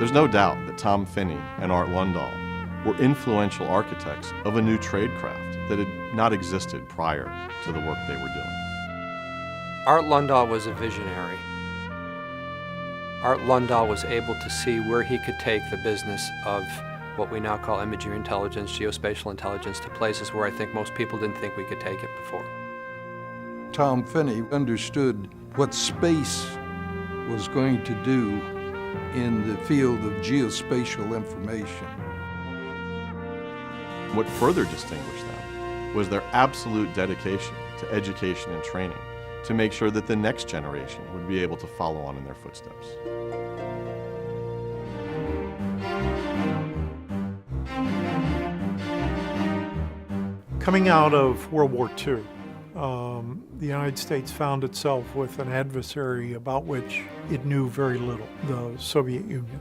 There's no doubt that Tom Finnie and Art Lundahl were influential architects of a new tradecraft that had not existed prior to the work they were doing. Art Lundahl was a visionary. Art Lundahl was able to see where he could take the business of what we now call imagery intelligence, geospatial intelligence, to places where I think most people didn't think we could take it before. Tom Finnie understood what space was going to do in the field of geospatial information. What further distinguished them was their absolute dedication to education and training to make sure that the next generation would be able to follow on in their footsteps. Coming out of World War II, the United States found itself with an adversary about which it knew very little, the Soviet Union.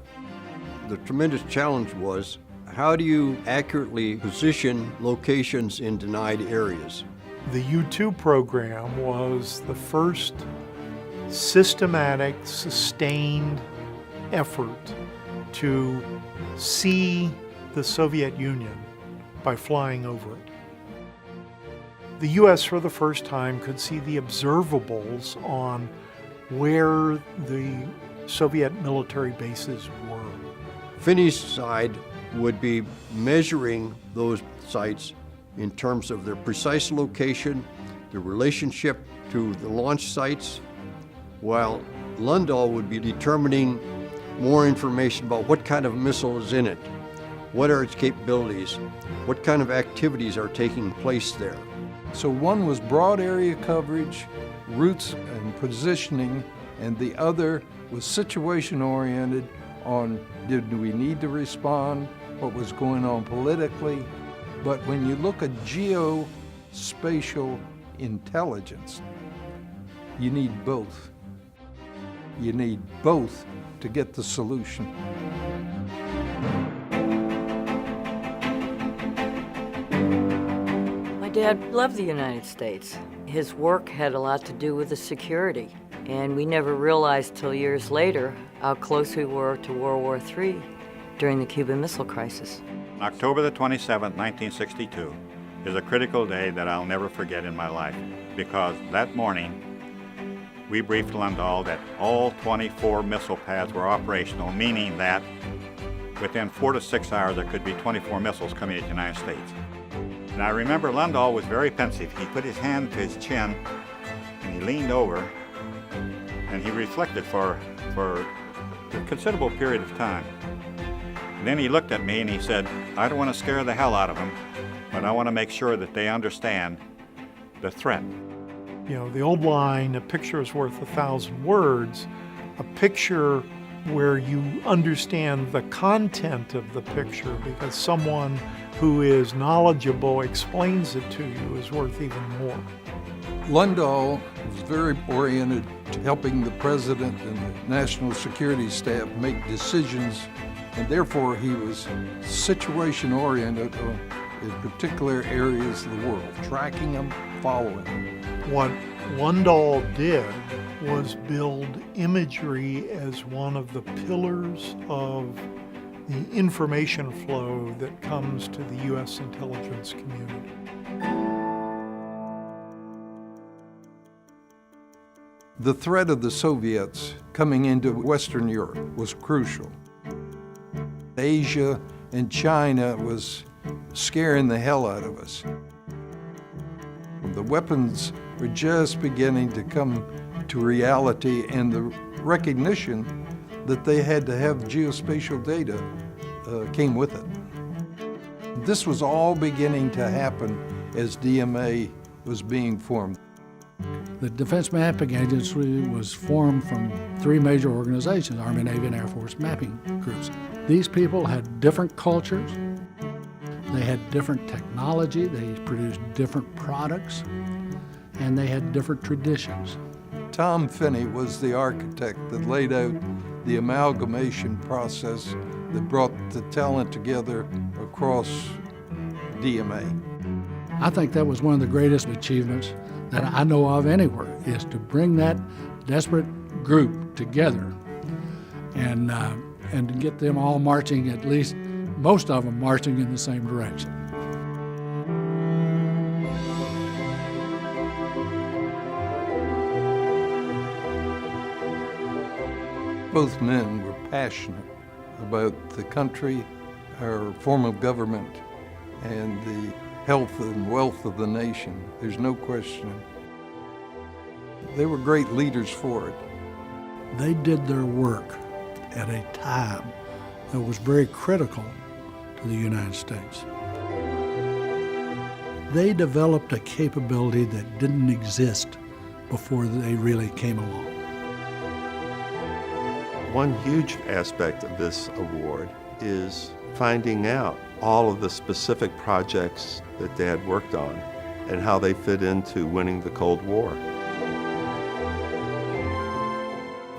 The tremendous challenge was, how do you accurately position locations in denied areas? The U-2 program was the first systematic, sustained effort to see the Soviet Union by flying over it. The U.S. for the first time could see the observables on where the Soviet military bases were. Finnie's side would be measuring those sites in terms of their precise location, the relationship to the launch sites, while Lundahl would be determining more information about what kind of missile is in it, what are its capabilities, what kind of activities are taking place there. So one was broad area coverage, routes and positioning, and the other was situation oriented on did we need to respond, what was going on politically. But when you look at geospatial intelligence, you need both. You need both to get the solution. My dad loved the United States. His work had a lot to do with the security, and we never realized till years later how close we were to World War III during the Cuban Missile Crisis. October the 27th, 1962 is a critical day that I'll never forget in my life, because that morning we briefed Lundahl that all 24 missile pads were operational, meaning that within 4 to 6 hours there could be 24 missiles coming at the United States. And I remember Lundahl was very pensive. He put his hand to his chin and he leaned over and he reflected for a considerable period of time. And then he looked at me and he said, I don't want to scare the hell out of them, but I want to make sure that they understand the threat. You know, the old line, a picture is worth 1,000 words, a picture where you understand the content of the picture because someone who is knowledgeable explains it to you is worth even more. Lundahl was very oriented to helping the president and the national security staff make decisions, and therefore he was situation oriented in particular areas of the world, tracking them, following them. What Lundahl did was build imagery as one of the pillars of the information flow that comes to the U.S. intelligence community. The threat of the Soviets coming into Western Europe was crucial. Asia and China was scaring the hell out of us. The weapons were just beginning to come to reality, and the recognition that they had to have geospatial data came with it. This was all beginning to happen as DMA was being formed. The Defense Mapping Agency was formed from 3 major organizations, Army, Navy, and Air Force mapping groups. These people had different cultures, they had different technology, they produced different products, and they had different traditions. Tom Finnie was the architect that laid out the amalgamation process that brought the talent together across DMA. I think that was one of the greatest achievements that I know of anywhere, is to bring that desperate group together and and to get them all marching, at least most of them marching in the same direction. Both men were passionate about the country, our form of government, and the health and wealth of the nation. There's no question. They were great leaders for it. They did their work at a time that was very critical to the United States. They developed a capability that didn't exist before they really came along. One huge aspect of this award is finding out all of the specific projects that Dad worked on and how they fit into winning the Cold War.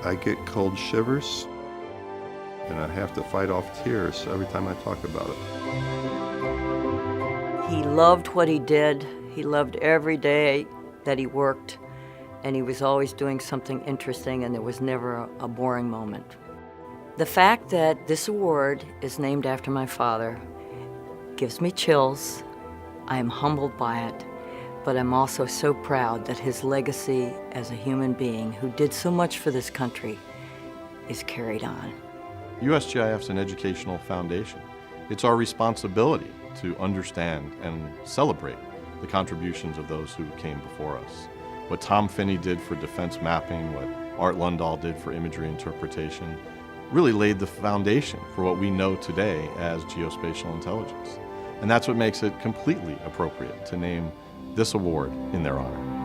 I get cold shivers, and I have to fight off tears every time I talk about it. He loved what he did. He loved every day that he worked, and he was always doing something interesting, and there was never a boring moment. The fact that this award is named after my father gives me chills. I am humbled by it, but I'm also so proud that his legacy as a human being who did so much for this country is carried on. USGIF is an educational foundation. It's our responsibility to understand and celebrate the contributions of those who came before us. What Tom Finnie did for defense mapping, what Art Lundahl did for imagery interpretation, really laid the foundation for what we know today as geospatial intelligence. And that's what makes it completely appropriate to name this award in their honor.